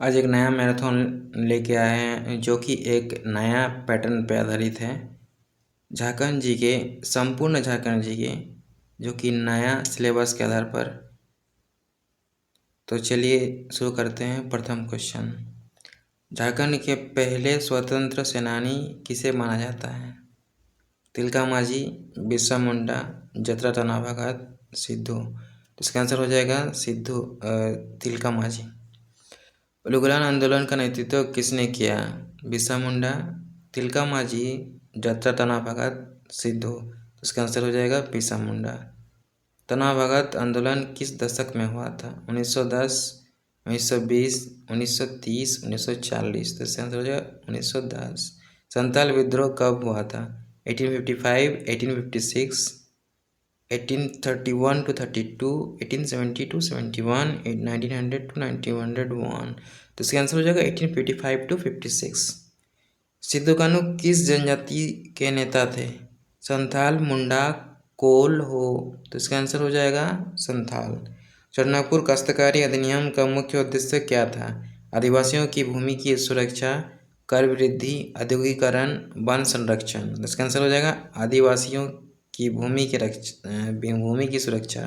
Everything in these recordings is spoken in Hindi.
आज एक नया मैराथन लेके आए हैं जो कि एक नया पैटर्न पे आधारित है। झारखंड जी के संपूर्ण झारखंड जी के जो कि नया सिलेबस के आधार पर। तो चलिए शुरू करते हैं। प्रथम क्वेश्चन, झारखंड के पहले स्वतंत्र सेनानी किसे माना जाता है? तिलका मांझी, बिरसा मुंडा, जतरा टना भगत, सिद्धू। तो इसका आंसर हो जाएगा सिद्धू, तिलका मांझी। उलगुलान आंदोलन का नेतृत्व किसने किया? बिरसा मुंडा, तिलका मांझी, जत्रा टना भगत, सिद्धू। तो इसका आंसर हो जाएगा बिरसा मुंडा। टना भगत आंदोलन किस दशक में हुआ था? 1910, 1920, 1930, 1940। तो इसका आंसर हो जाएगा 1910। संथाल विद्रोह कब हुआ था? 1855, 1856, 1831 to 32, 1870 to 71, 1900 to 1901। तो इसका आंसर हो जाएगा 1855 to 56। सिद्धू कान्हू किस जनजाति के नेता थे? संथाल, मुंडा, कोल, हो। तो इसका आंसर हो जाएगा संथाल। चरनापुर काश्तकारी अधिनियम का मुख्य उद्देश्य क्या था? आदिवासियों की भूमि की सुरक्षा, कर वृद्धि, औद्योगिकरण, वन संरक्षण। तो इसका आंसर हो जाएगा आदिवासियों की भूमि की सुरक्षा।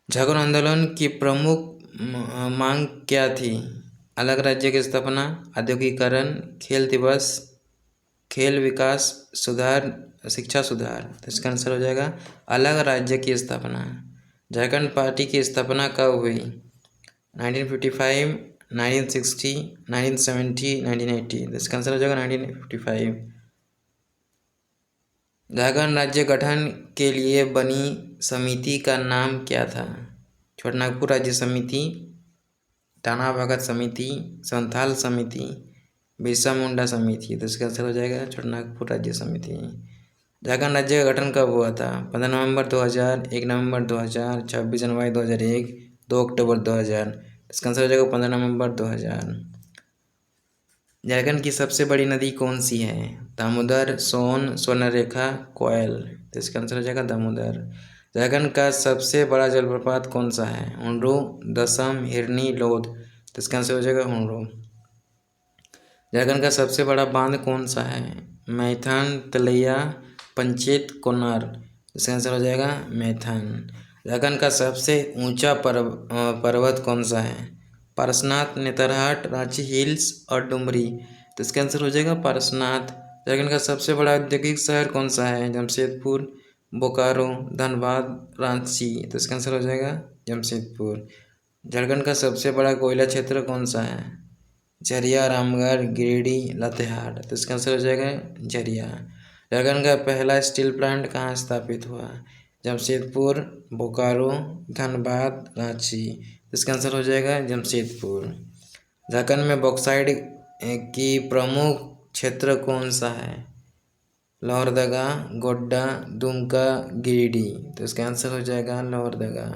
झारखंड आंदोलन की प्रमुख मांग क्या थी? अलग राज्य की स्थापना, औद्योगिकरण, खेल दिवस, खेल विकास सुधार, शिक्षा सुधार। तो इसका आंसर हो जाएगा अलग राज्य की स्थापना। झारखंड पार्टी की स्थापना कब हुई? 1955, 1960, 1970, 1980। तो इसका आंसर हो जाएगा 1955। झारखंड राज्य गठन के लिए बनी समिति का नाम क्या था? छोटानागपुर राज्य समिति, टना भगत समिति, संथाल समिति, बिरसा मुंडा समिति। तो इसका आंसर हो जाएगा छोटानागपुर राज्य समिति। झारखंड राज्य का गठन कब हुआ था? 15 नवंबर 2000, 1 नवंबर 2000, 26 जनवरी 2001, 2 अक्टूबर 2000। इसका आंसर हो जाएगा 15 नवंबर 2000। झारखंड की सबसे बड़ी नदी कौन सी है? दामोदर, सोन, स्वर्णरेखा, कोयल। तो इसका आंसर हो जाएगा दामोदर। झारखंड का सबसे बड़ा जलप्रपात कौन सा है? हुंडरू, दसम, हिरनी, लोध। तो इसका आंसर हो जाएगा हुंडरू। झारखंड का सबसे बड़ा बांध कौन सा है? मैथन, तलैया, पंचेत, कोनार। इसका आंसर हो जाएगा मैथन। झारखंड का सबसे ऊंचा पर्वत कौन सा है? पारसनाथ, नेतरहाट, रांची हिल्स और डुमरी। तो इसका आंसर हो जाएगा पारसनाथ। झारखंड का सबसे बड़ा औद्योगिक शहर कौन सा है? जमशेदपुर, बोकारो, धनबाद, रांची। तो इसका आंसर हो जाएगा जमशेदपुर। झारखंड का सबसे बड़ा कोयला क्षेत्र कौन सा है? झरिया, रामगढ़, गिरिडीह, लातेहार। तो इसका आंसर हो जाएगा झरिया। झारखंड का पहला स्टील प्लांट कहाँ स्थापित हुआ? जमशेदपुर, बोकारो, धनबाद, रांची। इसका आंसर हो जाएगा जमशेदपुर। झारखंड में बॉक्साइट की प्रमुख क्षेत्र कौन सा है? लोहरदगा, गोड्डा, दुमका, गिरिडीह। तो इसका आंसर हो जाएगा लोहरदगा।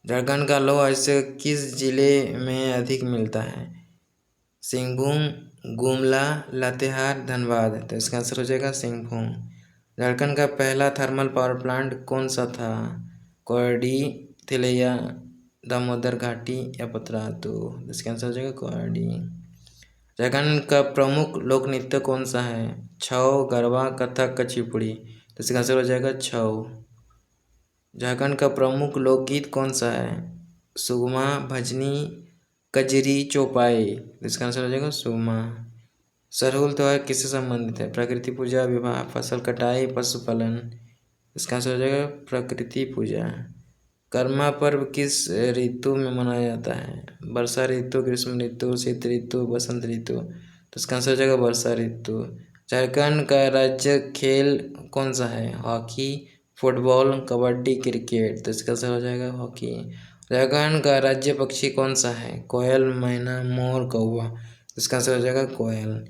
झारखंड का लौह अयस्क किस जिले में अधिक मिलता है? सिंहभूम, गुमला, लातेहार, धनबाद। तो इसका आंसर हो जाएगा सिंहभूम। झारखंड का पहला थर्मल पावर प्लांट कौन सा था? कोयडी, तिलैया, दामोदर घाटी या पतरा। तो इसका आंसर हो जाएगा कोयडी। झारखंड का प्रमुख लोक नृत्य कौन सा है? छऊ, गरबा, कथक, कुचिपुड़ी। तो इसका आंसर हो जाएगा छऊ। झारखंड का प्रमुख लोकगीत कौन सा है? सुगमा, भजनी, कजरी, चौपाई। इसका आंसर हो जाएगा सुगमा। सरहुल त्योहार किससे संबंधित है? प्रकृति पूजा, विवाह, फसल कटाई, पशुपालन। इसका आंसर हो जाएगा प्रकृति पूजा। कर्मा पर्व किस ऋतु में मनाया जाता है? वर्षा ऋतु, ग्रीष्म ऋतु, शीत ऋतु, बसंत ऋतु। तो इसका आंसर हो जाएगा वर्षा ऋतु। झारखंड का राज्य खेल कौन सा है? Hockey, football, kabaddi, cricket. तो इसका आंसर हो जाएगा हॉकी। झारखंड का राज्य पक्षी कौन सा है? कोयल, मैना, मोर, कौवा। इसका आंसर हो जाएगा कोयल।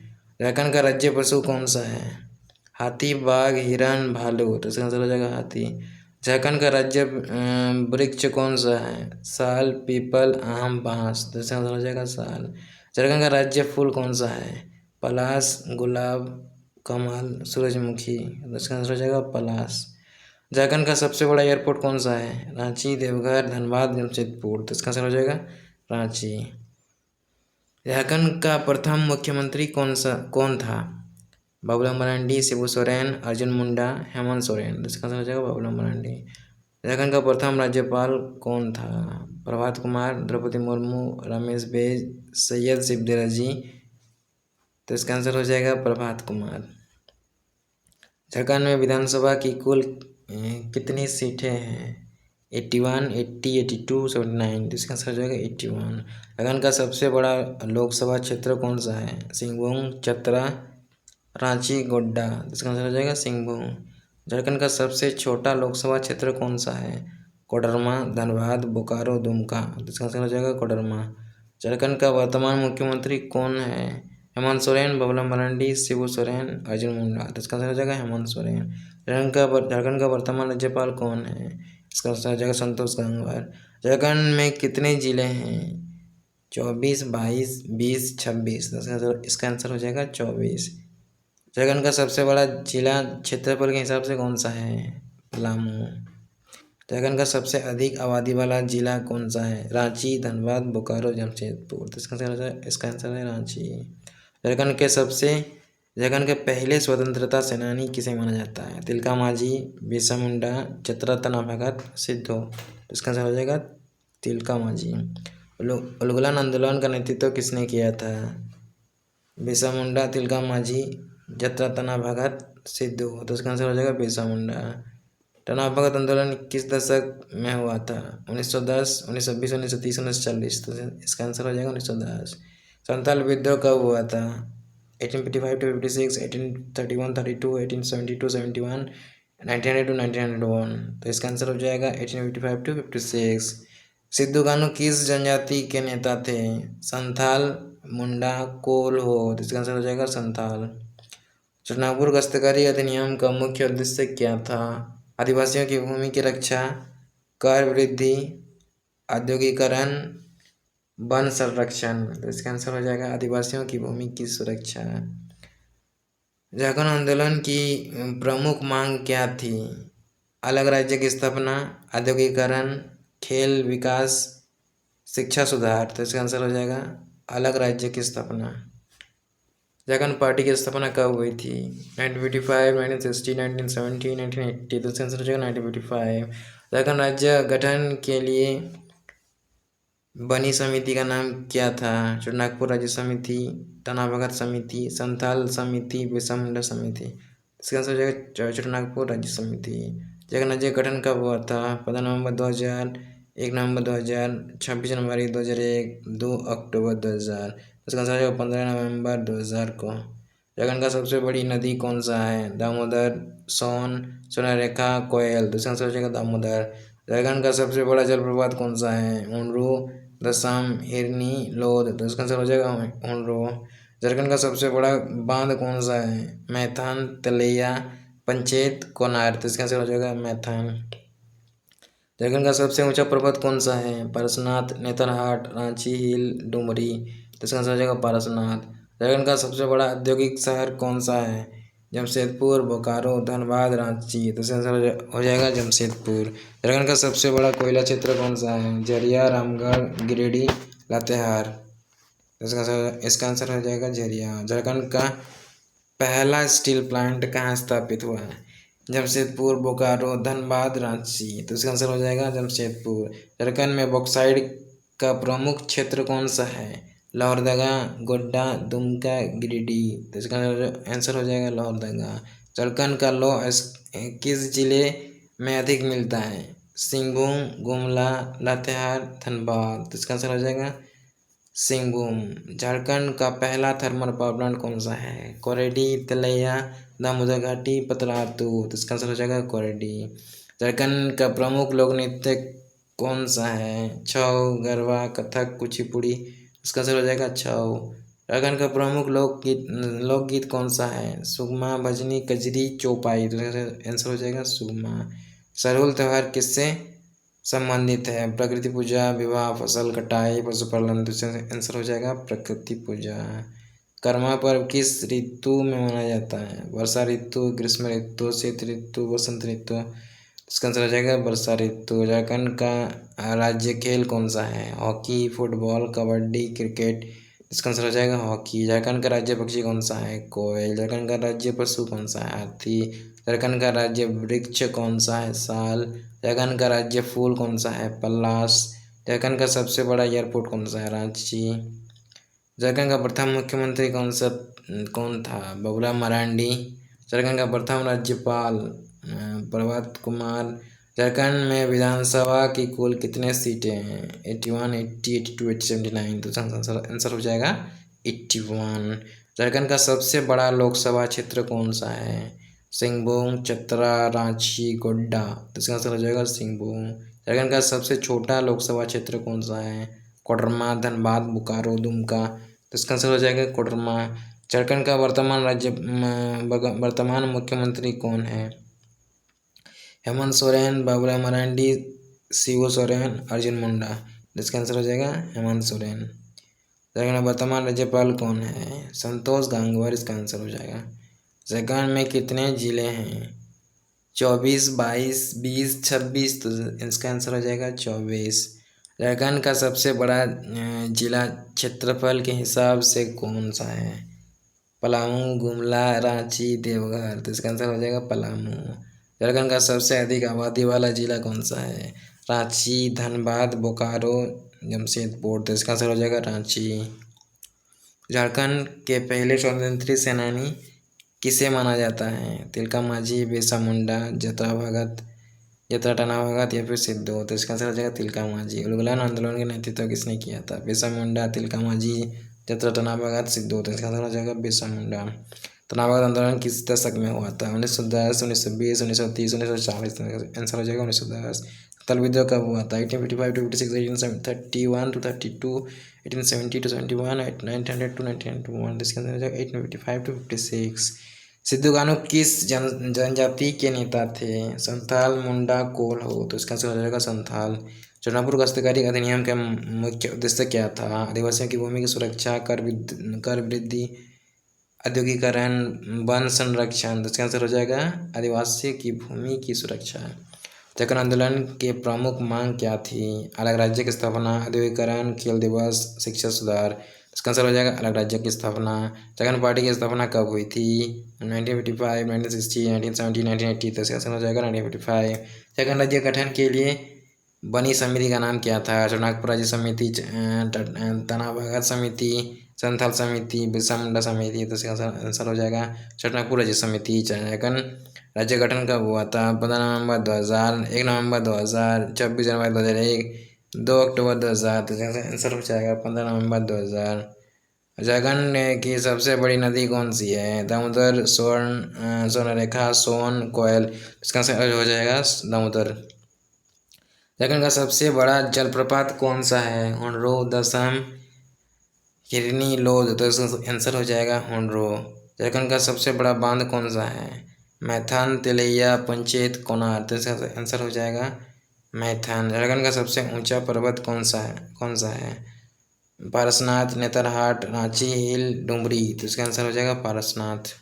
झारखंड का राज्य पशु कौन सा है? हाथी, बाघ, हिरण, भालू। तो इसका आंसर हो जाएगा हाथी। झारखंड का राज्य वृक्ष कौन सा है? साल, पीपल, आम, बांस। तो इसका आंसर हो जाएगा साल। झारखंड का राज्य फूल कौन सा है? पलाश, गुलाब, कमल, सूरजमुखी। तो इसका आंसर हो जाएगा पलाश। झारखंड का सबसे बड़ा एयरपोर्ट कौन सा है? रांची, देवघर, धनबाद, जमशेदपुर। तो इसका आंसर हो जाएगा रांची। झारखंड का प्रथम मुख्यमंत्री कौन था? बाबूलाल मरांडी, शिबू सोरेन, अर्जुन मुंडा, हेमंत सोरेन। तो इसका आंसर हो जाएगा बाबूलाल मरांडी। झारखंड का प्रथम राज्यपाल कौन था? प्रभात कुमार, द्रौपदी मुर्मू, रमेश बैस, सैयद शिवदे रजी। तो इसका आंसर हो जाएगा प्रभात कुमार। झारखंड में विधानसभा की कुल कितनी सीटें हैं? 81, 80, 82, 79। तो इसका आंसर हो जाएगा 81। झारखंड का सबसे बड़ा लोकसभा क्षेत्र कौन सा है? सिंहभूम, चतरा, रांची, गोड्डा। तो इसका आंसर हो जाएगा सिंहभूम। झारखंड का सबसे छोटा लोकसभा क्षेत्र कौन सा है? कोडरमा, धनबाद, बोकारो, दुमका। तो इसका आंसर हो जाएगा कोडरमा। झारखंड का वर्तमान मुख्यमंत्री कौन है? हेमंत सोरेन, बाबूलाल मरांडी, शिबू सोरेन, अर्जुन मुंडा। तो इसका आंसर हो जाएगा हेमंत सोरेन। झारखंड का वर्तमान राज्यपाल कौन है? इसका आंसर हो जाएगा संतोष गंगवार। झारखंड में कितने जिले हैं? 24, 22, 20, 26। इसका आंसर हो जाएगा 24। झारखंड का सबसे बड़ा जिला क्षेत्रफल के हिसाब से कौन सा है? पलामू। झारखंड का सबसे अधिक आबादी वाला जिला कौन सा है? रांची, धनबाद, बोकारो, जमशेदपुर। तो इसका आंसर है रांची। झारखंड के पहले स्वतंत्रता सेनानी किसे माना जाता है? तिलका मांझी, बिरसा मुंडा, चतरा भगत, सिद्धू। तो इसका आंसर हो जाएगा तिलका मांझी। उलगुलान आंदोलन का नेतृत्व किसने किया था? बिरसा मुंडा, तिलका मांझी, चतरा भगत, सिद्धू। तो इसका आंसर हो जाएगा बिरसा मुंडा। टना भगत आंदोलन किस दशक में हुआ था? 1910, 1920, 1930, 1940। तो इसका आंसर हो जाएगा 1910। संथाल विद्रोह कब हुआ था? 1855 to 56, 1831, 32, 1872, 71, 1900 to 1901। तो इसका आंसर हो जाएगा 1855 to 56। सिद्धू कान्हू किस जनजाति के नेता थे? संथाल, मुंडा, कोल हो। तो इसका आंसर हो जाएगा संथाल। चुनावपुर गश्तकारी अधिनियम का मुख्य उद्देश्य क्या था? आदिवासियों की भूमि की रक्षा, कर वृद्धि, औद्योगिकरण, वन संरक्षण। तो इसका आंसर हो जाएगा आदिवासियों की भूमि की सुरक्षा। झारखंड आंदोलन की प्रमुख मांग क्या थी? अलग राज्य की स्थापना, औद्योगिकरण, खेल विकास, शिक्षा सुधार। तो इसका आंसर हो जाएगा अलग राज्य की स्थापना। झारखंड पार्टी की स्थापना कब हुई थी? 1955, 1960, 1970, 1980। तो इसका आंसर हो जाएगा 1955। झारखंड राज्य गठन के लिए बनी समिति का नाम क्या था? नागपुर राज्य समिति, टना भगत समिति, संथाल समिति, बिरसा मुंडा समिति। इसका आंसर हो जाएगा नागपुर राज्य समिति। झारखंड राज्य गठन कब हुआ था? 15 नवंबर 2000, 1 नवंबर 2000, 26 जनवरी 2001, 2 अक्टूबर 2000। इसका आंसर हो जाएगा 15 नवंबर 2000 को। झारखंड का सबसे बड़ी नदी कौन सा है? दामोदर, सोन, सोनारेखा, कोयल। तो इसका आंसर हो जाएगा दामोदर। झारखंड का सबसे बड़ा जलप्रपात कौन सा है? उनरू, दसम, हिरनी, लोध। तो इसका आंसर हो जाएगा उनरू। झारखंड का सबसे बड़ा बांध कौन सा है? मैथान, तलैया, पंचेत, कोनार। तो इसका आंसर हो जाएगा मैथान। झारखंड का सबसे ऊंचा पर्वत कौन सा है? पारसनाथ, नेतरहाट, रांची हिल, डुमरी। तो इसका आंसर हो जाएगा पारसनाथ। झारखंड का सबसे बड़ा औद्योगिक शहर कौन सा है? जमशेदपुर, बोकारो, धनबाद, रांची। तो इसका आंसर हो जाएगा जमशेदपुर। झारखंड का सबसे बड़ा कोयला क्षेत्र कौन सा है? झरिया, रामगढ़, गिरिडीह, लातेहार। तो इसका आंसर हो जाएगा झरिया। झारखंड का पहला स्टील प्लांट कहाँ स्थापित हुआ है? जमशेदपुर, बोकारो, धनबाद, रांची। तो इसका आंसर हो जाएगा जमशेदपुर। झारखंड में बॉक्साइट का प्रमुख क्षेत्र कौन सा है? लोहरदगा, गोड्डा, दुमका, गिरिडीह। तो इसका आंसर हो जाएगा लोहरदगा। झारखंड का लौह किस जिले में अधिक मिलता है? सिंहभूम, गुमला, लातेहार, धनबाद। तो इसका आंसर हो जाएगा सिंहभूम। झारखंड का पहला थर्मल पावर प्लांट कौन सा है? कोरेडी, तलैया, दामोदर घाटी, पतरातू। तो इसका आंसर हो जाएगा कोरेडी। झारखंड का प्रमुख लोक नृत्य कौन सा है? छऊ, गरबा, कथक, कुचिपुड़ी। इसका आंसर हो जाएगा छऊ। झारखंड का प्रमुख लोकगीत कौन सा है? सुगमा, भजनी, कजरी, चौपाई। तो इसका आंसर हो जाएगा सुगमा। सरहुल त्योहार किससे संबंधित है? प्रकृति पूजा, विवाह, फसल कटाई, पशुपालन। तो आंसर हो जाएगा प्रकृति पूजा। कर्मा पर्व किस ऋतु में मनाया जाता है? वर्षा ऋतु, ग्रीष्म ऋतु, शीत ऋतु, वसंत ऋतु। इसका आंसर हो जाएगा वर्षा ऋतु। झारखंड का राज्य खेल कौन सा है? Hockey, football, kabaddi, cricket. इसका आंसर हो जाएगा हॉकी। झारखंड का राज्य पक्षी कौन सा है? कोयल। झारखंड का राज्य पशु कौन सा है? हाथी। झारखंड का राज्य वृक्ष कौन सा है? साल। झारखंड का राज्य फूल कौन सा है? पलाश। झारखंड का सबसे बड़ा एयरपोर्ट कौन सा है? रांची। झारखंड का प्रथम मुख्यमंत्री कौन था? बाबूलाल मरांडी। झारखंड का प्रथम राज्यपाल प्रभात कुमार। झारखंड में विधानसभा की कुल कितने सीटें हैं? 81, 80, 82, 79। तो आंसर हो जाएगा 81। झारखंड का सबसे बड़ा लोकसभा क्षेत्र कौन सा है? सिंहभूम, चतरा, रांची, गोड्डा। तो इसका आंसर हो जाएगा सिंहभूम। झारखंड का सबसे छोटा लोकसभा क्षेत्र कौन सा है? कोडरमा, धनबाद, बोकारो, दुमका। तो इसका आंसर हो जाएगा कोडरमा। झारखंड का वर्तमान मुख्यमंत्री कौन है? हेमंत सोरेन, बाबूलाल मरांडी, शिबू सोरेन, अर्जुन मुंडा। इसका आंसर हो जाएगा हेमंत सोरेन। झारखंड का वर्तमान राज्यपाल कौन है? संतोष गंगवार। इसका आंसर हो जाएगा। झारखंड में कितने जिले हैं? 24, 22, 20, 26। तो इसका आंसर हो जाएगा 24। झारखंड का सबसे बड़ा जिला क्षेत्रफल के हिसाब से कौन सा है? पलामू, गुमला, रांची, देवघर। तो इसका आंसर हो जाएगा पलामू। झारखंड का सबसे अधिक आबादी वाला जिला कौन सा है? रांची, धनबाद, बोकारो, जमशेदपुर। तो इसका आंसर हो जाएगा रांची। झारखंड के पहले स्वतंत्रता सेनानी किसे माना जाता है? तिलका मांझी, बिरसा मुंडा, जतरा टना भगत या फिर सिद्धू। तो इसका आंसर हो जाएगा तिलका मांझी। उलगुलान आंदोलन का नेतृत्व किसने किया था? बिरसा मुंडा, तिलका मांझी, जतरा टना भगत, सिद्धू। तो इसका आंसर हो जाएगा बिरसा मुंडा। टना भगत आंदोलन किस दशक में हुआ था? 1910, 1920, 1930, 1940। आंसर हो जाएगा 1910। तल विद्रोह कब हुआ था? 1855 to 56, 1831 to 32, 1870 to 71, 1900 to 1901। इसके अंदर हो जाएगा 1855 to 56। सिद्धू कान्हू किस जनजाति के नेता थे? संथाल, मुंडा, कोल हो। तो इसका आंसर हो जाएगा संथाल। चौनापुर काश्तकारी अधिनियम का मुख्य उद्देश्य क्या था? आदिवासियों की भूमि की सुरक्षा, कर वृद्धि, औद्योगिकरण, वन संरक्षण। तो इसका आंसर हो जाएगा आदिवासी की भूमि की सुरक्षा। झारखंड आंदोलन के प्रमुख मांग क्या थी? अलग राज्य की स्थापना, औद्योगिकरण, खेल दिवस, शिक्षा सुधार। इसका आंसर हो जाएगा अलग राज्य की स्थापना। झारखंड पार्टी की स्थापना कब हुई थी? 1955, 1960, 1970, 1980। तो इसका आंसर हो जाएगा 1955। झारखंड राज्य गठन के लिए बनी समिति का नाम क्या था? नागपुर राज्य समिति, तना भगत समिति, संथाल समिति, बिरसा मुंडा समिति। तो इसका आंसर हो जाएगा नागपुर राज्य समिति। झारखंड राज्य गठन कब हुआ था? 15 नवंबर 2000, 1 नवंबर 2000, 26 जनवरी 2001, 2 अक्टूबर 2000। तो इसका आंसर हो जाएगा 15 नवंबर 2000। झारखंड की सबसे बड़ी नदी कौन सी है? दामोदर, स्वर्णरेखा, सोन, कोयल। इसका आंसर हो जाएगा दामोदर। झारखंड का सबसे बड़ा जलप्रपात कौन सा है? हुंडरो, दसम, हिरनी, लोध। तो इसका आंसर हो जाएगा हुंडरो। झारखंड का सबसे बड़ा बांध कौन सा है? मैथन, तिलैया, पंचेत, कोनार। तो इसका आंसर हो जाएगा मैथन। झारखंड का सबसे ऊंचा पर्वत कौन सा है? पारसनाथ, नेतरहाट, रांची हिल, डुमरी। तो इसका आंसर हो जाएगा पारसनाथ।